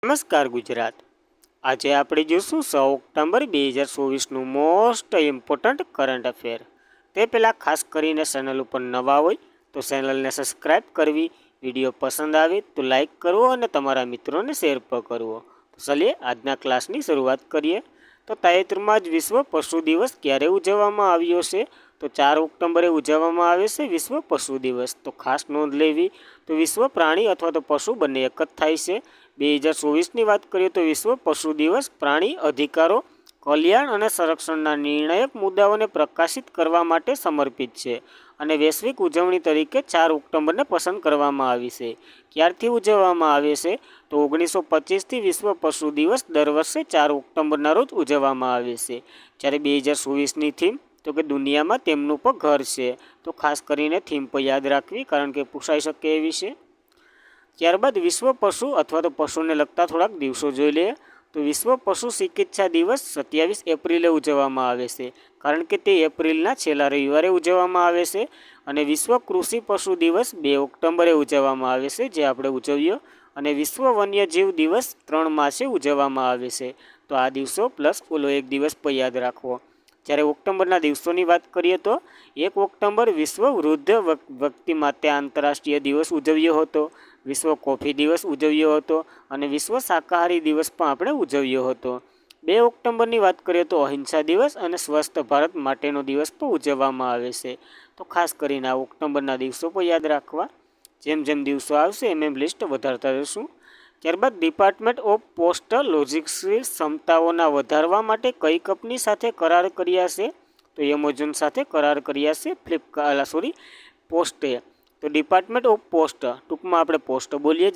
નમસ્કાર ગુજરાત। આજે આપણે જોઈશું 6 ઓક્ટોબર 2024નું મોસ્ટ ઇમ્પોર્ટન્ટ કરંટ અફેર। તે પહેલાં ખાસ કરીને ચેનલ ઉપર નવા હોય તો ચેનલને સબસ્ક્રાઈબ કરવી, વિડીયો પસંદ આવે તો લાઈક કરવો અને તમારા મિત્રોને શેર પણ કરવો। તો ચલીએ આજના ક્લાસની શરૂઆત કરીએ। તો તાજેતરમાં જ વિશ્વ પશુ દિવસ ક્યારે ઉજવવામાં આવ્યો છે? તો 4 ઓક્ટોબરે ઉજવવામાં આવે છે વિશ્વ પશુ દિવસ। તો ખાસ નોંધ લેવી તો વિશ્વ પ્રાણી અથવા તો પશુ બંને એક જ થાય છે। 2024ની વાત કરીએ તો વિશ્વ પશુ દિવસ પ્રાણી અધિકારો, કલ્યાણ અને સંરક્ષણના નિર્ણાયક મુદ્દાઓને પ્રકાશિત કરવા માટે સમર્પિત છે અને વૈશ્વિક ઉજવણી તરીકે 4 ઓક્ટોબરને પસંદ કરવામાં આવી છે। ક્યારથી ઉજવવામાં આવે છે? તો 1925થી વિશ્વ પશુ દિવસ દર વર્ષે 4 ઓક્ટોબરના રોજ ઉજવવામાં આવે છે। જ્યારે 2024ની થીમ તો કે દુનિયામાં તેમનું પણ ઘર છે। તો ખાસ કરીને થીમ પર યાદ રાખવી કારણ કે પૂછાઈ શકે એવી છે। ત્યારબાદ વિશ્વ પશુ અથવા તો પશુને લગતા થોડાક દિવસો જોઈ લઈએ। તો વિશ્વ પશુ ચિકિત્સા દિવસ 27 એપ્રિલે ઉજવવામાં આવે છે કારણ કે તે એપ્રિલના છેલ્લા રવિવારે ઉજવવામાં આવે છે। અને વિશ્વ કૃષિ પશુ દિવસ 2 ઓક્ટોબરે ઉજવવામાં આવે છે, જે આપણે ઉજવ્યો। અને વિશ્વ વન્યજીવ દિવસ 3 માર્ચે ઉજવવામાં આવે છે। તો આ દિવસો પ્લસ ઓલો એક દિવસ પર યાદ રાખવો। જ્યારે ઓક્ટોબરના દિવસોની વાત કરીએ તો 1 ઓક્ટોબર વિશ્વ વૃદ્ધ વ્યક્તિ માટે આંતરરાષ્ટ્રીય દિવસ ઉજવ્યો હતો, વિશ્વ કોફી દિવસ ઉજવ્યો હતો અને વિશ્વ શાકાહારી દિવસ પણ આપણે ઉજવ્યો હતો। 2 ઓક્ટોબરની વાત કરીએ તો અહિંસા દિવસ અને સ્વસ્થ ભારત માટેનો દિવસ પણ ઉજવવામાં આવે છે। તો ખાસ કરીને આ ઓક્ટોબરના દિવસો પણ યાદ રાખવા। જેમ જેમ દિવસો આવશે એમ લિસ્ટ વધારતા જશું। ત્યારબાદ ડિપાર્ટમેન્ટ ઓફ પોસ્ટ લોજિસ્ટિક્સ ક્ષમતાઓના વધારવા માટે કઈ કંપની સાથે કરાર કર્યા છે? તો એમેઝોન સાથે કરાર કર્યા છે પોસ્ટે। તો ડિપાર્ટમેન્ટ ઓફ પોસ્ટ, ટૂંકમાં આપણે પોસ્ટ બોલીએ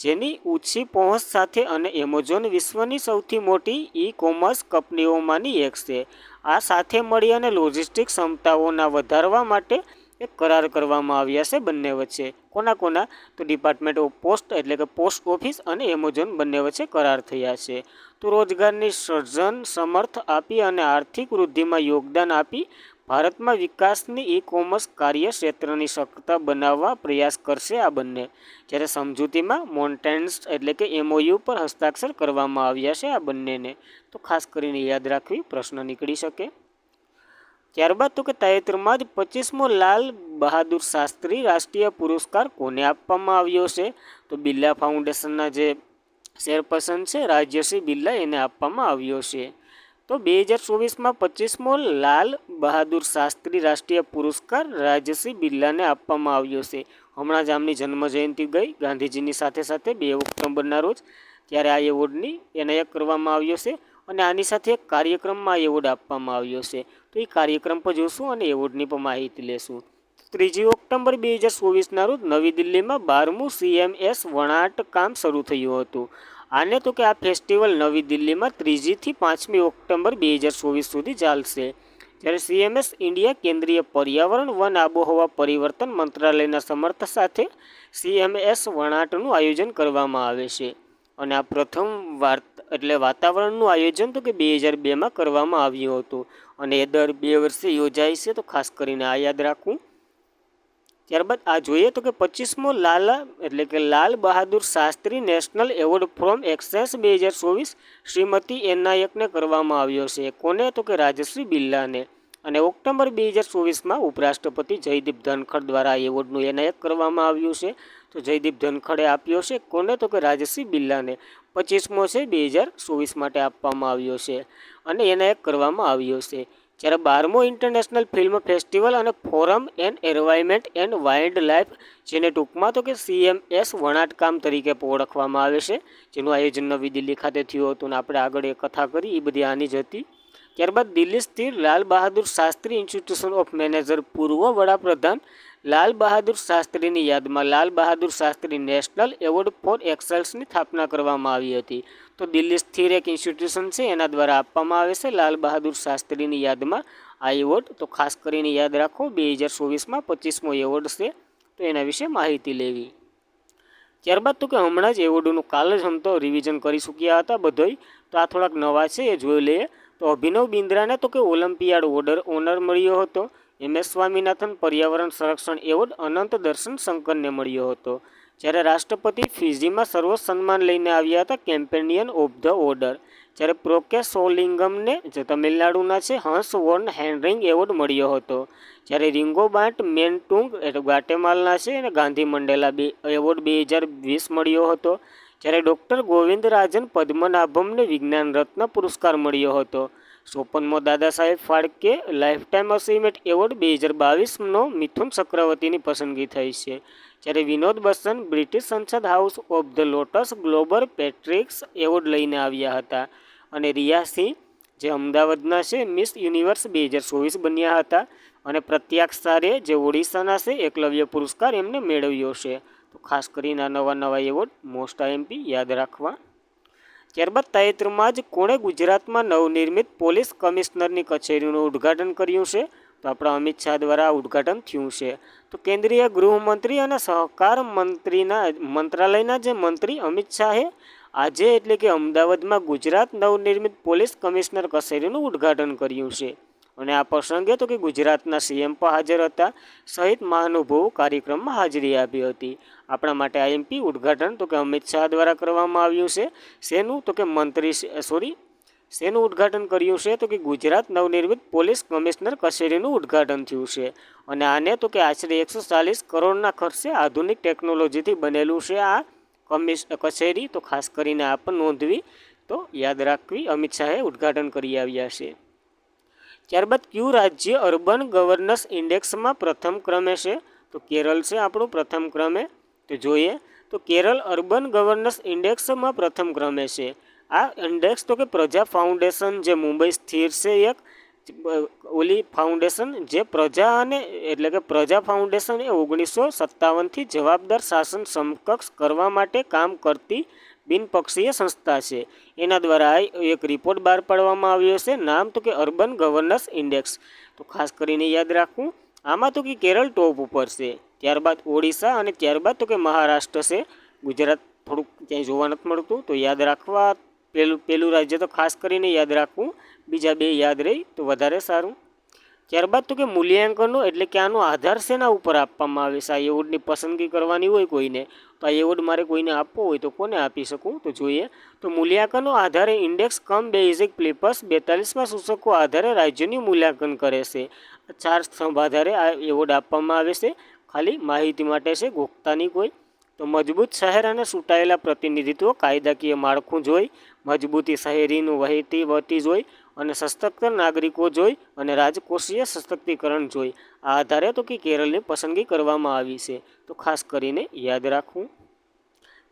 જેની ઊંચી પહોંચ સાથે અને એમેઝોન વિશ્વની સૌથી મોટી ઈ-કોમર્સ કંપનીઓમાંની એક છે। આ સાથે મળી અને લોજિસ્ટિક ક્ષમતાઓના વધારવા માટે એક કરાર કરવામાં આવ્યા છે બંને વચ્ચે। કોના? તો ડિપાર્ટમેન્ટ ઓફ પોસ્ટ એટલે કે પોસ્ટ ઓફિસ અને એમેઝોન બંને વચ્ચે કરાર થયા છે। તો રોજગારની સર્જન સમર્થ આપી અને આર્થિક વૃદ્ધિમાં યોગદાન આપી ભારતમાં વિકાસની ઈ-કોમર્સ કાર્ય ક્ષેત્રની સક્ષમતા બનાવવા પ્રયાસ કરશે આ બંને। જ્યારે સમજૂતીમાં મોન્ટેન્સ એટલે કે MOU પર હસ્તાક્ષર કરવામાં આવ્યા છે આ બંનેને। તો ખાસ કરીને યાદ રાખવી, પ્રશ્ન નીકળી શકે। ત્યારબાદ તો કે તાજેતરમાં જ 25મો લાલ બહાદુર શાસ્ત્રી રાષ્ટ્રીય પુરસ્કાર કોને આપવામાં આવ્યો છે? તો બિરલા ફાઉન્ડેશનના જે ચેરપર્સન છે રાજ્યશ્રી બિરલા, એને આપવામાં આવ્યો છે। તો 2024માં 25મો લાલ બહાદુર શાસ્ત્રી રાષ્ટ્રીય પુરસ્કાર રાજ્યશ્રી બિરલાને આપવામાં આવ્યો છે। હમણાં જ આમની જન્મજયંતિ ગઈ ગાંધીજીની સાથે સાથે 2 ઓક્ટોબરના રોજ, ત્યારે આ એવોર્ડની એનાયત કરવામાં આવ્યો છે અને આની સાથે એક કાર્યક્રમમાં એવોર્ડ આપવામાં આવ્યો છે। તો એ કાર્યક્રમ પર જોશું અને એવોર્ડની પણ માહિતી લેશું। 3 ઓક્ટોબર 2024ના રોજ નવી દિલ્હીમાં 12મું CMS વણાટ કામ શરૂ થયું હતું। આને તો કે આ ફેસ્ટિવલ નવી દિલ્હીમાં 3થી 5મી ઓક્ટોબર 2024 સુધી ચાલશે। જ્યારે CMS ઇન્ડિયા કેન્દ્રીય પર્યાવરણ, વન, આબોહવા પરિવર્તન મંત્રાલયના સમર્થન સાથે CMS વણાટનું આયોજન કરવામાં આવે છે। અને આ પ્રથમ વાતાવરણનું આયોજન તો કે 2002માં કરવામાં આવ્યું હતું અને એ દર 2 વર્ષે યોજાય છે। તો ખાસ કરીને આ યાદ રાખવું। ત્યારબાદ આ જોઈએ તો કે 25મો Lal Bahadur Shastri national award from એક્સેસ 2024 શ્રીમતી એનાયતને કરવામાં આવ્યો છે। કોને? તો કે રાજશ્રી બિરલાને। અને ઓક્ટોબર 2024માં ઉપરાષ્ટ્રપતિ જયદીપ ધનખડ દ્વારા એવોર્ડનું એનાયત કરવામાં આવ્યું છે। તો જયદીપ ધનખડે આપ્યો છે કોને? તો કે રાજશ્રી બિરલાને। 25મો છે 2024 માટે આપવામાં આવ્યો છે અને એનાયત કરવામાં આવ્યો છે। જ્યારે 12મો ઇન્ટરનેશનલ ફિલ્મ ફેસ્ટિવલ અને forum and environment and wild life, જેને ટૂંકમાં તો કે CMS વણાટકામ તરીકે ઓળખવામાં આવે છે, જેનું આયોજન નવી દિલ્હી ખાતે થયું હતું અને આપણે આગળ એ કથા કરી એ બધી આની જ હતી। ત્યારબાદ દિલ્હી સ્થિત લાલ Bahadur Shastri institution of manager, પૂર્વ વડાપ્રધાન લાલ બહાદુર શાસ્ત્રીની યાદમાં લાલ Bahadur Shastri national award four એક્સલન્સની સ્થાપના કરવામાં આવી હતી। તો દિલ્હી સ્થિર એક ઇન્સ્ટિટ્યુશન છે એના દ્વારા આપવામાં આવે છે લાલ બહાદુર શાસ્ત્રીની યાદમાં આ એવોર્ડ। તો ખાસ કરીને યાદ રાખો 2024માં 25મો એવોર્ડ છે, તો એના વિશે માહિતી લેવી। ત્યારબાદ તો કે હમણાં જ એવોર્ડનું કાલ જ હમ તો રિવિઝન કરી ચૂક્યા હતા બધોય, તો આ થોડાક નવા છે એ જોઈ લઈએ। તો અભિનવ બિંદ્રાને તો કે ઓલિમ્પિયાડ ઓનર મળ્યો હતો। MS સ્વામીનાથન પર્યાવરણ સંરક્ષણ એવોર્ડ અનંત દર્શન શંકરને મળ્યો હતો। જ્યારે રાષ્ટ્રપતિ ફિજીમાં સર્વ સન્માન લઈને આવ્યા હતા કેમ્પેનિયન ઓફ ધ ઓર્ડર. જ્યારે પ્રોકે સોલિંગમને જે તમિલનાડુના છે હંસ વોર્ન હેનરિંગ એવોર્ડ મળ્યો હતો. જ્યારે રિંગોબાર્ટ મેન્ટુંગ ગ્વાટેમાલના છે અને ગાંધી મંડેલા એવોર્ડ 2020 મળ્યો હતો. જ્યારે ડૉક્ટર ગોવિંદરાજન પદ્મનાભમને વિજ્ઞાન રત્ન પુરસ્કાર મળ્યો હતો. 54મો Dada Saheb Phalke lifetime achievement award 2022નો મિથુન ચક્રવર્તીની પસંદગી થઈ છે. જ્યારે વિનોદ બસન બ્રિટિશ સંસદ house of the Lords global પેટ્રિક્સ એવોર્ડ લઈને આવ્યા હતા. અને રિયા સિંહ જે અમદાવાદના છે મિસ યુનિવર્સ 2024 બન્યા હતા. અને પ્રત્યાક્ષારે જે ઓડિશાના છે એકલવ્ય પુરસ્કાર એમને મેળવ્યો છે. તો ખાસ કરીને આ નવા એવોર્ડ મોસ્ટ આઈએમપી યાદ રાખવા. ત્યારબાદ તાજેતરમાં જ કોણે ગુજરાતમાં નવનિર્મિત પોલીસ કમિશનરની કચેરીનું ઉદ્ઘાટન કર્યું છે? તો આપણા અમિત શાહ દ્વારા ઉદ્ઘાટન થયું છે. તો કેન્દ્રીય ગૃહમંત્રી અને સહકાર મંત્રાલયના જે મંત્રી અમિત શાહે આજે એટલે કે અમદાવાદમાં ગુજરાત નવનિર્મિત પોલીસ કમિશનર કચેરીનું ઉદ્ઘાટન કર્યું છે. અને આ પ્રસંગે તો કે ગુજરાતના સીએમ પણ હાજર હતા સહિત મહાનુભાવો કાર્યક્રમમાં હાજરી આપી હતી. આપણા માટે આઈએમપી ઉદ્ઘાટન તો કે અમિત શાહ દ્વારા કરવામાં આવ્યું છે. શેનું? તો કે શેનું ઉદ્ઘાટન કર્યું છે? તો કે ગુજરાત નવનિર્મિત પોલીસ કમિશનર કચેરીનું ઉદ્ઘાટન થયું છે. અને આને તો કે આશરે 140 કરોડના ખર્ચે આધુનિક ટેકનોલોજીથી બનેલું છે આ કચેરી. તો ખાસ કરીને આ પણ નોંધવી તો યાદ રાખવી. અમિત શાહે ઉદ્ઘાટન કરી આવ્યા છે. ત્યારબાદ કયું રાજ્ય અર્બન ગવર્નન્સ ઇન્ડેક્સમાં પ્રથમ ક્રમે છે? તો કેરળ છે આપણું પ્રથમ ક્રમે. તો જોઈએ તો કેરળ અર્બન ગવર્નન્સ ઇન્ડેક્સમાં પ્રથમ ક્રમે છે. આ ઇન્ડેક્સ તો કે પ્રજા ફાઉન્ડેશન જે મુંબઈ સ્થિર છે એક ઓલી ફાઉન્ડેશન જે પ્રજા અને એટલે કે પ્રજા ફાઉન્ડેશન એ 1957થી જવાબદાર શાસન સમકક્ષ કરવા માટે કામ કરતી બિનપક્ષીય સંસ્થા છે. એના દ્વારા એક રિપોર્ટ બહાર પાડવામાં આવ્યો છે. નામ તો કે અર્બન ગવર્નન્સ ઇન્ડેક્સ. તો ખાસ કરીને યાદ રાખવું. આમાં તો કે કેરળ ટોપ ઉપર છે. ત્યારબાદ ઓડિશા અને ત્યારબાદ તો કે મહારાષ્ટ્ર છે. ગુજરાત થોડુંક ક્યાંય જોવા નથી મળતું. તો યાદ રાખવા. પહેલું રાજ્ય તો ખાસ કરીને યાદ રાખવું. બીજા બે યાદ રહી તો વધારે સારું. ત્યારબાદ તો કે મૂલ્યાંકનનો એટલે કે આનો આધાર શેના ઉપર આપવામાં આવે છે? આ એવોર્ડની પસંદગી કરવાની હોય કોઈને તો આ એવોર્ડ મારે કોઈને આપવો હોય તો કોને આપી શકું? તો જોઈએ તો મૂલ્યાંકનનો આધારે ઇન્ડેક્સ કમ બેઝિક પ્લિપસ 42માં સૂચકો આધારે રાજ્યની મૂલ્યાંકન કરે છે. 4 સ્તંભ આધારે આ એવોર્ડ આપવામાં આવે છે. ખાલી માહિતી માટે છે, ગોખતાની કોઈ. તો મજબૂત શહેર અને ચૂંટાયેલા પ્રતિનિધિત્વ કાયદાકીય માળખું જોઈ, મજબૂતી શહેરીનું વહેતી જોઈ અને સશક્ત નાગરિકો જોઈ અને રાજકોષીય સશક્તિકરણ જોઈ. આ આધારે તો કે કેરળની પસંદગી કરવામાં આવી છે. તો ખાસ કરીને યાદ રાખવું.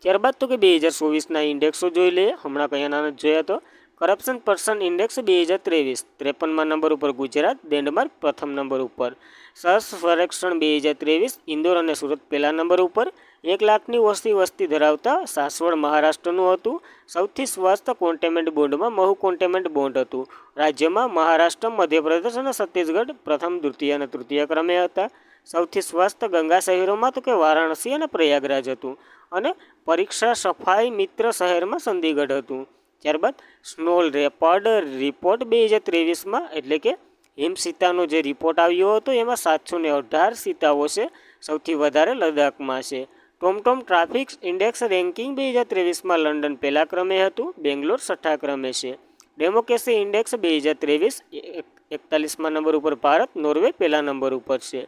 ત્યારબાદ તો કે 2024ના ઇન્ડેક્સો જોઈ લઈએ. હમણાં કયા નાના જોયા તો કરપ્શન પર્સન ઇન્ડેક્સ 2023 53મા નંબર ઉપર ગુજરાત, ડેનમાર્ક પ્રથમ નંબર ઉપર. સર્વેક્ષણ 2023 ઇન્દોર અને સુરત પહેલા નંબર ઉપર. 1 લાખની વસ્તી ધરાવતા સાસવડ મહારાષ્ટ્રનું હતું. સૌથી સ્વસ્થ કોન્ટેનમેન્ટ બોન્ડમાં મહુ કોન્ટેનમેન્ટ બોન્ડ હતું. રાજ્યમાં મહારાષ્ટ્ર, મધ્યપ્રદેશ અને છત્તીસગઢ પ્રથમ, દ્વિતીય અને તૃતીય ક્રમે હતા. સૌથી સ્વસ્થ ગંગા શહેરોમાં તો કે વારાણસી અને પ્રયાગરાજ હતું. અને પરીક્ષા સફાઈ મિત્ર શહેરમાં ચંદીગઢ હતું. ત્યારબાદ સ્નોલ લેપર્ડ રિપોર્ટ 2023માં એટલે કે હિમશીતાનો જે રિપોર્ટ આવ્યો હતો એમાં 718 સીતાઓ છે. સૌથી વધારે લદ્દાખમાં છે. ટોમટોમ ટ્રાફિક ઇન્ડેક્સ રેન્કિંગ 2023માં લંડન પહેલા ક્રમે હતું, બેંગ્લોર છઠ્ઠા ક્રમે છે. ડેમોક્રેસી ઇન્ડેક્સ 2023 41મા નંબર ઉપર ભારત, નોર્વે પહેલા નંબર ઉપર છે.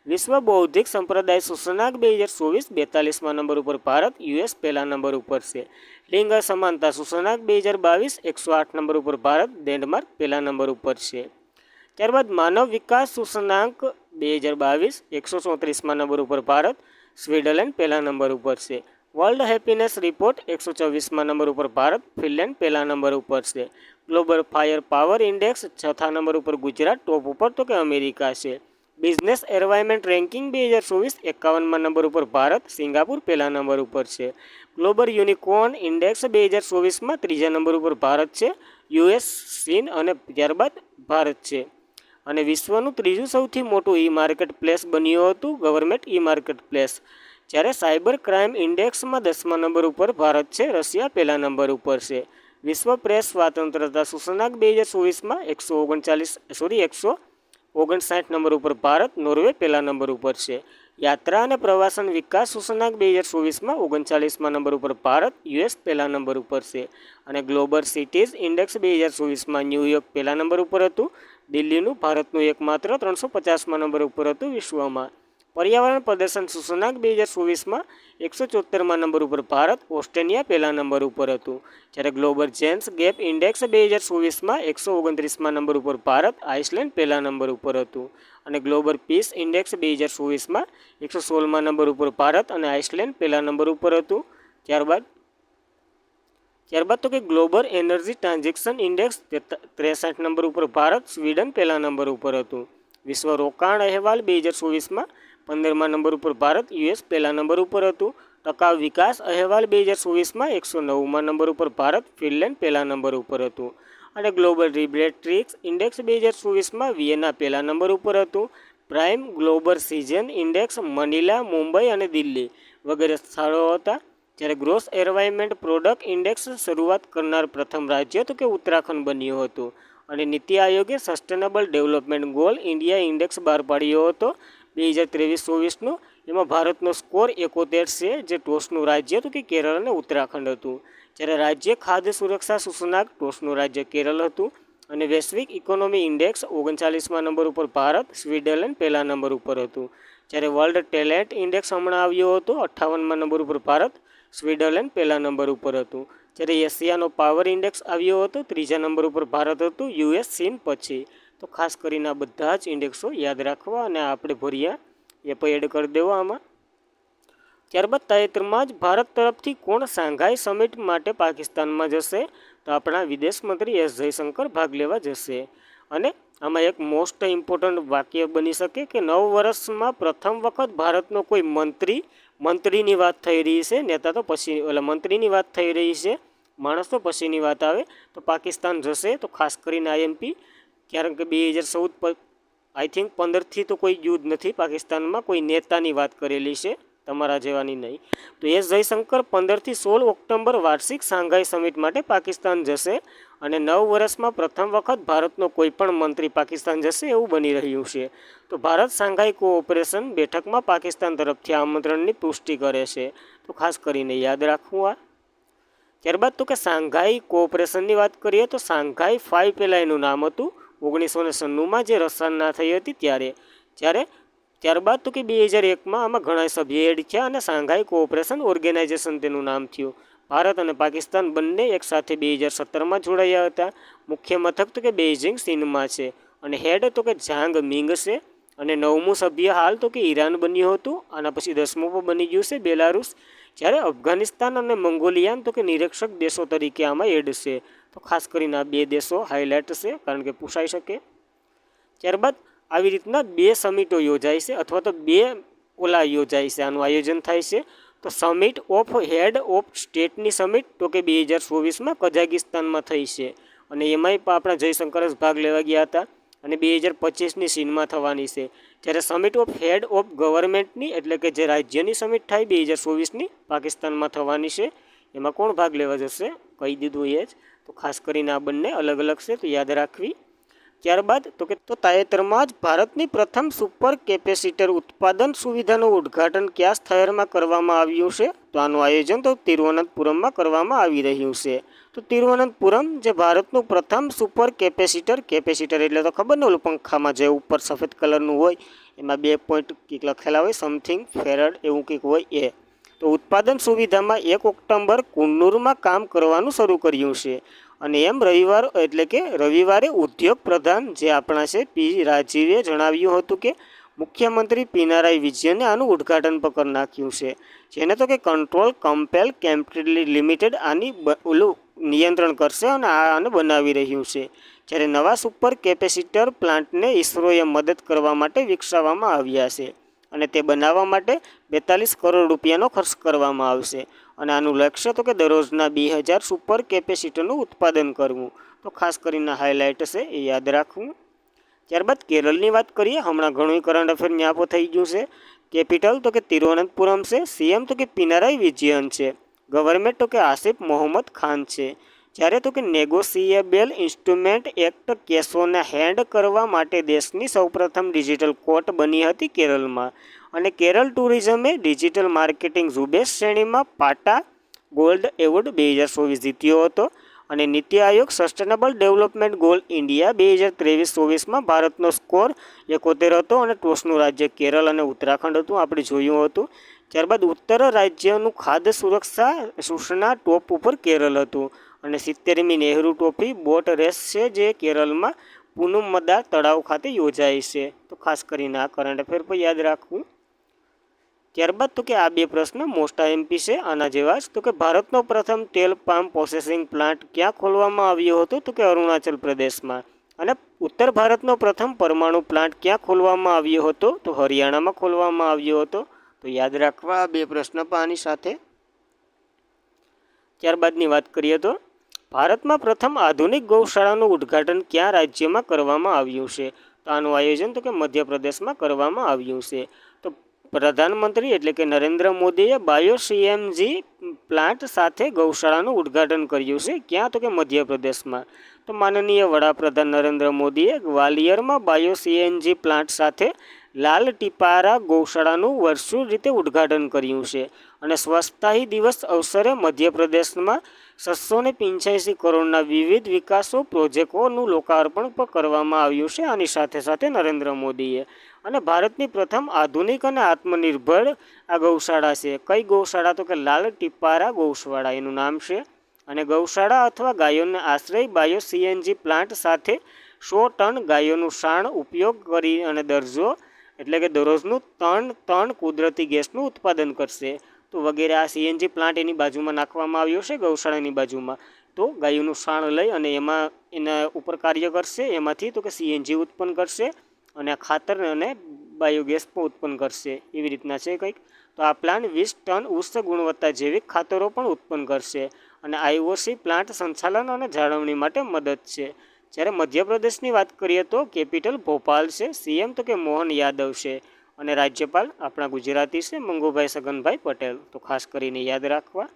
વિશ્વ બૌદ્ધિક સંપ્રદાય સૂચકાંક 2024 42મા નંબર ઉપર ભારત, યુએસ પહેલા નંબર ઉપર છે. લિંગ સમાનતા સૂચકાંક 2022 108 નંબર ઉપર ભારત, ડેનમાર્ક પહેલા નંબર ઉપર છે. ત્યારબાદ માનવ વિકાસ સૂચકાંક 2022 134મા નંબર ઉપર ભારત, સ્વિટ્ઝરલેન્ડ પહેલા નંબર ઉપર છે. વર્લ્ડ હેપીનેસ રિપોર્ટ 124મા નંબર ઉપર ભારત, ફિનલેન્ડ પહેલા નંબર ઉપર છે. ગ્લોબલ ફાયર પાવર ઇન્ડેક્સ ચોથા નંબર ઉપર ગુજરાત, ટોપ ઉપર તો કે અમેરિકા છે. બિઝનેસ એન્વાયરમેન્ટ રેન્કિંગ 2024 51મા નંબર ઉપર ભારત, સિંગાપુર પહેલા નંબર ઉપર છે. ગ્લોબલ યુનિકોર્ન ઇન્ડેક્સ 2024માં ત્રીજા નંબર ઉપર ભારત છે, યુએસ, ચીન અને ત્યારબાદ ભારત છે. અને વિશ્વનું ત્રીજું સૌથી મોટું ઈ માર્કેટ પ્લેસ બન્યું હતું ગવર્મેન્ટ ઈ માર્કેટ પ્લેસ. જ્યારે સાયબર ક્રાઇમ ઇન્ડેક્સમાં 10મા નંબર ઉપર ભારત છે, રશિયા પહેલા નંબર ઉપર છે. વિશ્વ પ્રેસ સ્વાતંત્રતા સૂચકાંક 2024માં 159 નંબર ઉપર ભારત, નોર્વે પહેલા નંબર ઉપર છે. યાત્રા અને પ્રવાસન વિકાસ સૂચકાંક 2024માં 39મા નંબર ઉપર ભારત, યુએસ પહેલા નંબર ઉપર છે. અને ગ્લોબલ સિટીઝ ઇન્ડેક્સ 2024માં ન્યૂયોર્ક પહેલા નંબર ઉપર હતું. દિલ્હીનું ભારતનું એકમાત્ર 350મા નંબર ઉપર હતું વિશ્વમાં. પર્યાવરણ પ્રદર્શન સૂચકાંક 2024માં 174મા નંબર ઉપર ભારત, ઓસ્ટ્રેલિયા પહેલા નંબર ઉપર હતું. જ્યારે ગ્લોબલ જેન્સ ગેપ ઇન્ડેક્સ 2024માં 129મા નંબર ઉપર ભારત, આઇસલેન્ડ પહેલા નંબર ઉપર હતું. અને ગ્લોબલ પીસ ઇન્ડેક્સ 2024માં 116મા નંબર ઉપર ભારત અને આઇસલેન્ડ પહેલા નંબર ઉપર હતું. ત્યારબાદ તો કે global energy transaction index 63 number ઉપર ભારત, સ્વીડન પહેલા નંબર ઉપર હતું. વિશ્વ રોકાણ અહેવાલ 2024માં 15મા નંબર ઉપર ભારત, યુએસ પહેલા નંબર ઉપર હતું. ટકાઉ વિકાસ અહેવાલ 2024માં 109મા નંબર ઉપર ભારત, ફિનલેન્ડ પહેલા નંબર ઉપર હતું. અને ગ્લોબલ લિબરેટરીઝ ઇન્ડેક્સ 2024માં વિયેના પહેલા નંબર ઉપર હતું. Prime global season index Manila, Mumbai અને દિલ્હી વગેરે સ્થળો હતા. જ્યારે ગ્રોસ એન્વાયરમેન્ટ પ્રોડક્ટ ઇન્ડેક્સ શરૂઆત કરનાર પ્રથમ રાજ્ય તો કે ઉત્તરાખંડ બન્યું હતું. અને નીતિ આયોગે sustainable development goal India index બહાર પાડ્યો હતો 2023-24નું. એમાં ભારતનો સ્કોર 71 છે, જે ટોચનું રાજ્ય હતું કે કેરળ અને ઉત્તરાખંડ હતું. જ્યારે રાજ્ય ખાદ્ય સુરક્ષા સૂચકાંક ટોચનું રાજ્ય કેરળ હતું. અને વૈશ્વિક ઇકોનોમી ઇન્ડેક્સ 39મા નંબર ઉપર ભારત, સ્વિટ્ઝરલેન્ડ પહેલા નંબર ઉપર હતું. જ્યારે વર્લ્ડ ટેલેન્ટ ઇન્ડેક્સ હમણાં આવ્યો હતો 58મા નંબર ઉપર ભારત, સ્વિટ્ઝરલેન્ડ પહેલા નંબર ઉપર હતું. જ્યારે એશિયાનો પાવર ઇન્ડેક્સ આવ્યો હતો 3જા નંબર ઉપર ભારત હતું, યુએસ, ચીન પછી. તો ખાસ કરીને આ બધા જ ઇન્ડેક્સો યાદ રાખવા અને આપણે ભર્યા એ પણ એડ કરી દેવા આમાં. ત્યારબાદ તાજેતરમાં જ ભારત તરફથી કોણ શાંઘાઈ સમિટ માટે પાકિસ્તાનમાં જશે? તો આપણા વિદેશ મંત્રી એસ જયશંકર ભાગ લેવા જશે. અને આમાં એક મોસ્ટ ઇમ્પોર્ટન્ટ વાક્ય બની શકે કે 9 વર્ષમાં પ્રથમ વખત ભારતનો કોઈ મંત્રીની વાત થઈ રહી છે, નેતા તો પછી મંત્રીની વાત થઈ રહી છે, માણસ તો પછીની વાત આવે. તો પાકિસ્તાન જશે. તો ખાસ કરીને આઈએમપી, કારણ કે 2014 આઈ થિંક 15થી તો કોઈ યુદ્ધ નથી પાકિસ્તાનમાં, કોઈ નેતાની વાત કરેલી છે, તમારા જેવાની નહીં. તો એસ જયશંકર 15થી 16 ઓક્ટોબર વાર્ષિક શાંઘાઈ સમિટ માટે પાકિસ્તાન જશે. અને 9 વર્ષમાં પ્રથમ વખત ભારતનો કોઈ પણ મંત્રી પાકિસ્તાન જશે એવું બની રહ્યું છે. તો ભારત શાંઘાઈ કોઓપરેશન બેઠકમાં પાકિસ્તાન તરફથી આમંત્રણની પુષ્ટિ કરે છે. તો ખાસ કરીને યાદ રાખવું આ. ત્યારબાદ તો કે શાંઘાઈ કોઓપરેશનની વાત કરીએ તો શાંઘાઈ 5 પહેલાં એનું નામ હતું 1996માં જે રસાન્ના થઈ હતી ત્યારે. ત્યારબાદ તો કે 2001માં આમાં ઘણા સભ્ય એડ થયા અને શાંઘાઈ કોઓપરેશન ઓર્ગેનાઇઝેશન તેનું નામ થયું. ભારત અને પાકિસ્તાન બંને એકસાથે 2017માં જોડાયા હતા. મુખ્ય મથક તો કે બેઇજિંગ, ચીનમાં છે. અને હેડ તો કે ઝાંગ મિંગ છે. અને 9મું સભ્ય હાલ તો કે ઈરાન બન્યું હતું. આના પછી 10મું પણ બની ગયું છે બેલારુસ. જ્યારે અફઘાનિસ્તાન અને મંગોલિયાન તો કે નિરીક્ષક દેશો તરીકે આમાં એડ છે. તો ખાસ કરીને આ 2 દેશો હાઇલાઇટ છે, કારણ કે પૂછાઈ શકે. ત્યારબાદ આવી રીતના 2 સમિટો યોજાય છે, અથવા તો 2 યોજાય છે, આનું આયોજન થાય છે. તો સમિટ ઓફ હેડ ઓફ સ્ટેટની સમિટ તો કે 2024માં કઝાકિસ્તાનમાં થઈ છે. અને એમાંય પણ આપણા જયશંકર જ ભાગ લેવા ગયા હતા. અને 2025ની ચીનમાં થવાની છે. જ્યારે સમિટ ઓફ હેડ ઓફ ગવર્મેન્ટની એટલે કે જે રાજ્યની સમિટ થાય 2024ની પાકિસ્તાનમાં થવાની છે. એમાં કોણ ભાગ લેવા જશે કહી દીધું એ જ. તો ખાસ કરીને આ બંને અલગ અલગ છે, તો યાદ રાખવી. ત્યારબાદ તો તાજેતરમાં જ ભારતની પ્રથમ સુપર કેપેસિટર ઉત્પાદન સુવિધાનું ઉદ્ઘાટન કયા શહેરમાં કરવામાં આવ્યું છે? તો આનું આયોજન તો તિરુવનંતપુરમમાં કરવામાં આવી રહ્યું છે. તો તિરુવનંતપુરમ જે ભારતનું પ્રથમ સુપર કેપેસિટર એટલે તો ખબર ને ઓલું પંખામાં જે ઉપર સફેદ કલરનું હોય એમાં 2 પોઈન્ટ કંઈક લખેલા હોય, સમથિંગ ફેરડ એવું કંઈક હોય એ. તો ઉત્પાદન સુવિધામાં 1 ઓક્ટોબર કુન્નૂરમાં કામ કરવાનું શરૂ કર્યું છે. અને એમ રવિવારે ઉદ્યોગ પ્રધાન જે આપણા છે પી રાજીવે જણાવ્યું હતું કે મુખ્યમંત્રી પિનારાઈ વિજયને આનું ઉદ્ઘાટન પણ કરી નાખ્યું છે. જેને તો કે કંટ્રોલ કમ્પેલ કેપિટલ લિમિટેડ આની નિયંત્રણ કરશે અને આને બનાવી રહ્યું છે. જ્યારે નવા સુપર કેપેસિટર પ્લાન્ટને ઇસરોએ મદદ કરવા માટે વિકસાવવામાં આવ્યા છે. અને તે બનાવવા માટે 42 કરોડ રૂપિયાનો ખર્ચ કરવામાં આવશે. અને આનું લક્ષ્ય તો કે દરરોજના 2000 સુપર કેપેસિટરનું ઉત્પાદન કરવું. તો ખાસ કરીને હાઇલાઇટ છે, એ યાદ રાખવું. ત્યારબાદ કેરળની વાત કરીએ. હમણાં ઘણું કરંટ અફેર ન્યાપો થઈ ગયું છે. કેપિટલ તો કે તિરુવનંતપુરમ છે. સીએમ તો કે પિનારાઈ વિજયન છે. ગવર્મેન્ટ તો કે આસિફ મોહમ્મદ ખાન છે. જ્યારે તો કે નેગોશિયેબલ ઇન્સ્ટ્રુમેન્ટ એક્ટ કેસોને હેન્ડ કરવા માટે દેશની સૌપ્રથમ ડિજિટલ કોર્ટ બની હતી કેરળમાં. અને કેરળ ટુરિઝમે ડિજિટલ માર્કેટિંગ ઝુંબેશ શ્રેણીમાં પાટા ગોલ્ડ એવોર્ડ 2024 જીત્યો હતો. અને NITI Aayog sustainable development goal India 2023-24માં ભારતનો સ્કોર 71 હતો અને ટોચનું રાજ્ય કેરળ અને ઉત્તરાખંડ હતું, આપણે જોયું હતું. ત્યારબાદ ઉત્તર રાજ્યનું ખાદ્ય સુરક્ષા સૂચના ટોપ ઉપર કેરળ હતું. અને 70મી નહેરુ ટ્રોફી બોટ રેસ છે જે કેરળમાં પુનમદા તળાવ ખાતે યોજાય છે. તો ખાસ કરીને આ કરંટ અફેર પર યાદ રાખવું. ત્યારબાદ તો કે આ બે પ્રશ્ન મોસ્ટ આઈએમપી છે આના જેવા જ. તો કે ભારતનો પ્રથમ તેલ પામ પ્રોસેસિંગ પ્લાન્ટ ક્યાં ખોલવામાં આવ્યો હતો? તો કે અરુણાચલ પ્રદેશમાં. અને ઉત્તર ભારતનો પ્રથમ પરમાણુ પ્લાન્ટ ક્યાં ખોલવામાં આવ્યો હતો? તો હરિયાણામાં ખોલવામાં આવ્યો હતો. તો યાદ રાખવા આ બે પ્રશ્ન પણ આની સાથે. ત્યારબાદની વાત કરીએ તો ભારતમાં પ્રથમ આધુનિક ગૌશાળાનું ઉદ્ઘાટન કયા રાજ્યમાં કરવામાં આવ્યું છે? તો આનું આયોજન તો કે મધ્યપ્રદેશમાં કરવામાં આવ્યું છે. તો પ્રધાનમંત્રી એટલે કે નરેન્દ્ર મોદીએ બાયો સીએનજી પ્લાન્ટ સાથે ગૌશાળાનું ઉદ્ઘાટન કર્યું છે. ક્યાં? તો કે મધ્યપ્રદેશમાં. તો માનનીય વડાપ્રધાન નરેન્દ્ર મોદીએ ગ્વાલિયરમાં બાયો સીએનજી પ્લાન્ટ સાથે લાલ ટીપારા ગૌશાળાનું વર્ચ્યુઅલ રીતે ઉદ્ઘાટન કર્યું છે. અને સ્વચ્છતા દિવસ અવસરે મધ્યપ્રદેશમાં 685 કરોડના વિવિધ વિકાસો પ્રોજેક્ટોનું લોકાર્પણ પણ કરવામાં આવ્યું છે આની સાથે સાથે નરેન્દ્ર મોદીએ. અને ભારતની પ્રથમ આધુનિક અને આત્મનિર્ભર આ ગૌશાળા છે. કઈ ગૌશાળા? તો કે લાલ ટીપારા ગૌશાળા એનું નામ છે. અને ગૌશાળા અથવા ગાયોને આશ્રય બાયો સીએનજી પ્લાન્ટ સાથે 100 ટન ગાયોનું શાણ ઉપયોગ કરી અને એટલે કે દરરોજનું 3 ટન કુદરતી ગેસનું ઉત્પાદન કરશે. તો વગેરે આ સીએનજી પ્લાન્ટ એની બાજુમાં નાખવામાં આવ્યો છે ગૌશાળાની બાજુમાં. તો ગાયોનું શાણ લઈ અને એમાં એના ઉપર કાર્ય કરશે, એમાંથી તો કે સીએનજી ઉત્પન્ન કરશે અને ખાતર અને બાયોગેસ પણ ઉત્પન્ન કરશે. એવી રીતના છે કંઈક. તો આ પ્લાન્ટ 20 ટન ઉચ્ચ ગુણવત્તા જૈવિક ખાતરો પણ ઉત્પન્ન કરશે. અને આઈઓસી પ્લાન્ટ સંચાલન અને જાળવણી માટે મદદ છે. જ્યારે મધ્યપ્રદેશની વાત કરીએ તો કેપિટલ ભોપાલ છે. સીએમ તો કે મોહન યાદવ છે. અને રાજ્યપાલ આપણા ગુજરાતી છે મંગુભાઈ છગનભાઈ પટેલ. તો ખાસ કરીને યાદ રાખવા.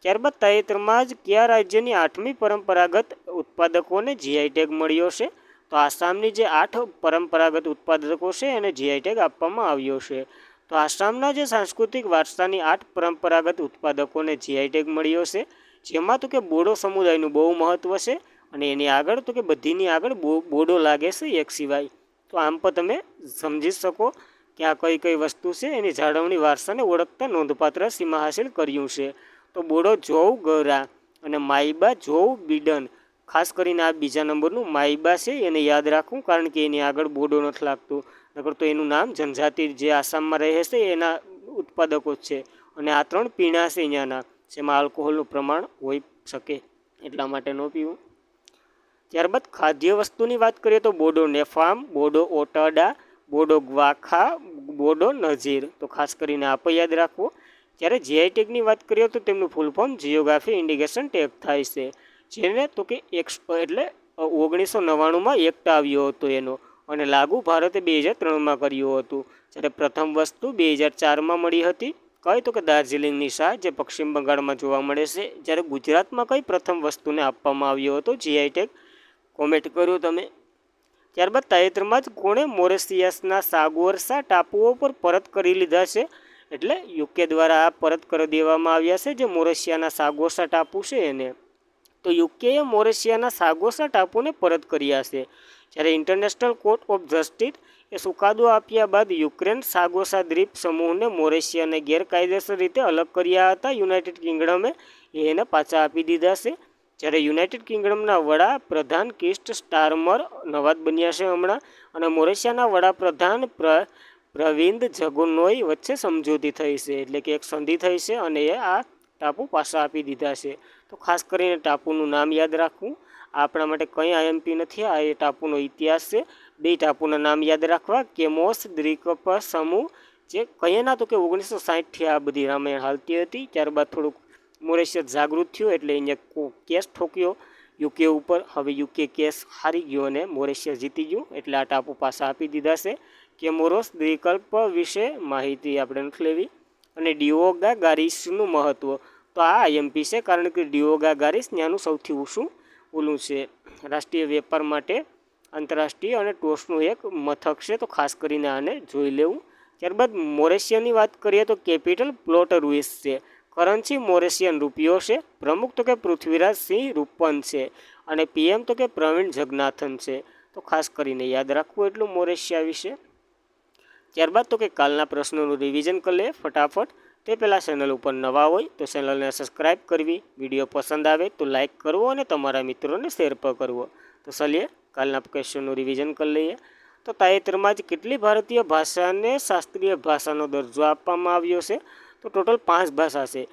ત્યારબાદ તાજેતરમાં જ કયા રાજ્યની 8મી પરંપરાગત ઉત્પાદકોને જીઆઈ ટેગ મળ્યો છે? તો આસામની જે 8 પરંપરાગત ઉત્પાદકો છે એને જીઆઈ ટેગ આપવામાં આવ્યો છે. તો આસામના જે સાંસ્કૃતિક વારસાની 8 પરંપરાગત ઉત્પાદકોને જીઆઈ ટેગ મળ્યો છે. જેમાં તો કે બોડો સમુદાયનું બહુ મહત્ત્વ છે. અને એની આગળ તો કે બધીની આગળ બોડો લાગે છે એક સિવાય. તો આમ પણ તમે સમજી શકો કે આ કઈ કઈ વસ્તુ છે એની જાળવણી વારસાને ઓળખતા નોંધપાત્ર સીમા હાસિલ કર્યું છે. તો બોડો જોવ ગરા અને માઈબા જોવ બિડન. ખાસ કરીને આ બીજા નંબરનું માઈબા છે એને યાદ રાખવું, કારણ કે એની આગળ બોડો નથી લાગતું. નકર તો એનું નામ જનજાતિ જે આસામમાં રહે છે એના ઉત્પાદકો જ છે. અને આ 3 પીણા છે અહીંયાના, જેમાં આલ્કોહોલનું પ્રમાણ હોઈ શકે એટલા માટે ન પીવું. ત્યારબાદ ખાદ્ય વસ્તુની વાત કરીએ તો બોડો નેફામ, બોડો ઓટાડા, બોડો ગ્વાખા, બોડો નજીર. તો ખાસ કરીને આપ યાદ રાખવું. જ્યારે જીઆઈ ટેગની વાત કરીએ તો તેમનું full form geography indication tag થાય છે. જેને તો કે એટલે 1999માં એક્ટ આવ્યો હતો એનો, અને લાગુ ભારતે 2003માં કર્યું હતું. જ્યારે પ્રથમ વસ્તુ 2004માં મળી હતી. કઈ? તો કે દાર્જિલિંગની શા જે પશ્ચિમ બંગાળમાં જોવા મળે છે. જ્યારે ગુજરાતમાં કઈ પ્રથમ વસ્તુને આપવામાં આવ્યો હતો જીઆઈ ટેગ? કોમેન્ટ કર્યું તમે. ત્યારબાદ તાજેતરમાં જ કોણે મોરેશિયસના સાગોરસા ટાપુઓ પર પરત કરી લીધા છે? એટલે યુકે દ્વારા આ પરત કરી દેવામાં આવ્યા છે જે મોરેશિયાના સાગોસા ટાપુ છે એને. તો યુકેએ મોરેશિયાના સાગોસા ટાપુને પરત કર્યા છે. જ્યારે ઇન્ટરનેશનલ કોર્ટ ઓફ જસ્ટિસ એ ચુકાદો આપ્યા બાદ યુક્રેન સાગોસા દ્વીપ સમૂહને મોરેશિયાને ગેરકાયદેસર રીતે અલગ કર્યા હતા યુનાઇટેડ કિંગડમે એને પાછા આપી દીધા છે. જ્યારે યુનાઇટેડ કિંગડમના વડાપ્રધાન કિસ્ટ સ્ટારમર નવા બન્યા છે હમણાં, અને મોરેશિયાના વડાપ્રધાન પ્રવિન્દ જગનોઈ વચ્ચે સમજૂતી થઈ છે, એટલે કે એક સંધિ થઈ છે અને એ આ ટાપુ પાછા આપી દીધા છે. તો ખાસ કરીને ટાપુનું નામ યાદ રાખવું. આપણા માટે કંઈ આઈએમપી નથી, આ એ ટાપુનો ઇતિહાસ છે. 2 ટાપુના નામ યાદ રાખવા, કેમોસ દ્વીપ સમૂહ જે કયાના તો કે 1960થી આ બધી રામાયણ હાલતી હતી. ત્યારબાદ થોડુંક મોરેશિયસ જાગૃત થયું એટલે અહીંયા કેસ ઠોક્યો યુકે ઉપર. હવે યુકે કેસ હારી ગયો અને મોરેશિયસ જીતી ગયું, એટલે આ ટાપુ પાછા આપી દીધા છે. કેમોરોસ દ્વીપ વિશે માહિતી આપણે નથી લેવી. અને ડિયોગા ગારિસનું મહત્ત્વ, તો આ આઈએમપી છે, કારણ કે ડિયોગા ગારિસ ત્યાંનું સૌથી ઊંચું ઓલું છે રાષ્ટ્રીય વેપાર માટે આંતરરાષ્ટ્રીય અને ટોચનું એક મથક છે. તો ખાસ કરીને આને જોઈ લેવું. ત્યારબાદ મોરેશિયાની વાત કરીએ તો કેપિટલ પ્લોટ રૂઇસ છે, કરન્સી મોરેશિયન રૂપિયો છે, પ્રમુખ તો કે પૃથ્વીરાજ સિંહ રૂપન છે અને પીએમ તો કે પ્રવીણ જગન્નાથન છે. તો ખાસ કરીને યાદ રાખવું એટલું મોરેશિયા વિશે. ત્યારબાદ તો કે કાલના પ્રશ્નોનું રિવિઝન કરી લે ફટાફટ. તે પહેલાં ચેનલ ઉપર નવા હોય તો ચેનલને સબસ્ક્રાઈબ કરવી, વિડીયો પસંદ આવે તો લાઇક કરવો અને તમારા મિત્રોને શેર પણ કરવો. તો ચાલીએ કાલના ક્વેશ્ચનનું રિવિઝન કરી લઈએ. તો તાજેતરમાં જ કેટલી ભારતીય ભાષાને શાસ્ત્રીય ભાષાનો દરજ્જો આપવામાં આવ્યો છે? તો ટોટલ 5 ભાષા છે.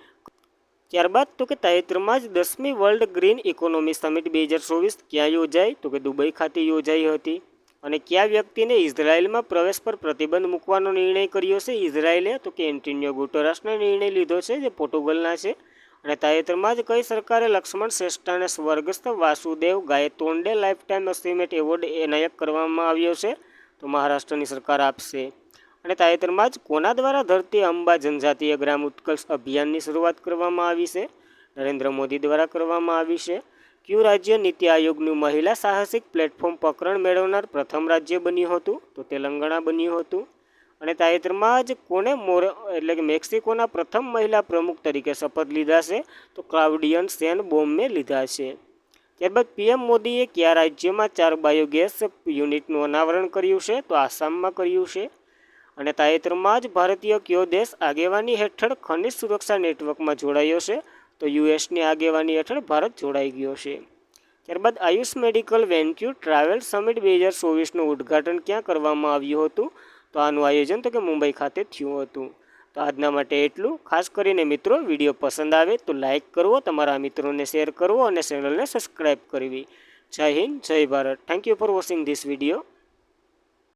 ત્યારબાદ તો કે તાજેતરમાં જ 10મી વર્લ્ડ ગ્રીન ઇકોનોમી સમિટ 2024 ક્યાં યોજાઈ? તો કે દુબઈ ખાતે યોજાઈ હતી. અને કયા વ્યક્તિને ઇઝરાયલમાં પ્રવેશ પર પ્રતિબંધ મૂકવાનો નિર્ણય કર્યો છે ઇઝરાયલે? તો કે એન્ટોનિયો ગુટેરસનો નિર્ણય લીધો છે, જે પોર્ટુગલના છે. અને તાજેતરમાં જ કઈ સરકારે લક્ષ્મણ શ્રેષ્ઠાને સ્વર્ગસ્થ વાસુદેવ ગાયતોંડે લાઇફટાઇમ અચીવમેન્ટ એવોર્ડ એનાયત કરવામાં આવ્યો છે? તો મહારાષ્ટ્રની સરકાર આપશે. અને તાજેતરમાં જ કોના દ્વારા ધરતી અંબા જનજાતીય ગ્રામ ઉત્કર્ષ અભિયાનની શરૂઆત કરવામાં આવી છે? નરેન્દ્ર મોદી દ્વારા કરવામાં આવી છે. કયું રાજ્ય નીતિ આયોગનું મહિલા સાહસિક પ્લેટફોર્મ પકડ મેળવનાર પ્રથમ રાજ્ય બન્યું હતું? તો તેલંગાણા બન્યું હતું. અને તાજેતરમાં જ કોને એટલે કે મેક્સિકોના પ્રથમ મહિલા પ્રમુખ તરીકે શપથ લીધા છે? તો ક્લાઉડિયન શેન બોમ્બે લીધા છે. ત્યારબાદ પીએમ મોદીએ કયા રાજ્યમાં 4 બાયોગેસ યુનિટનું અનાવરણ કર્યું છે? તો આસામમાં કર્યું છે. અને તાજેતરમાં જ ભારતીય કયો દેશ આગેવાની હેઠળ ખનિજ સુરક્ષા નેટવર્કમાં જોડાયો છે? તો યુએસની આગેવાની હેઠળ ભારત જોડાઈ ગયો છે. ત્યારબાદ આયુષ મેડિકલ વેન્ક્યુ ટ્રાવેલ સમિટ 2024નું ઉદ્ઘાટન ક્યાં કરવામાં આવ્યું હતું? તો આનું આયોજન તો કે મુંબઈ ખાતે થયું હતું. તો આજના માટે એટલું. ખાસ કરીને મિત્રો વિડીયો પસંદ આવે તો લાઇક કરવો, તમારા મિત્રોને શેર કરવો અને ચેનલને સબસ્ક્રાઈબ કરવી. જય હિન્દ, જય Bharat. Thank you for watching this video.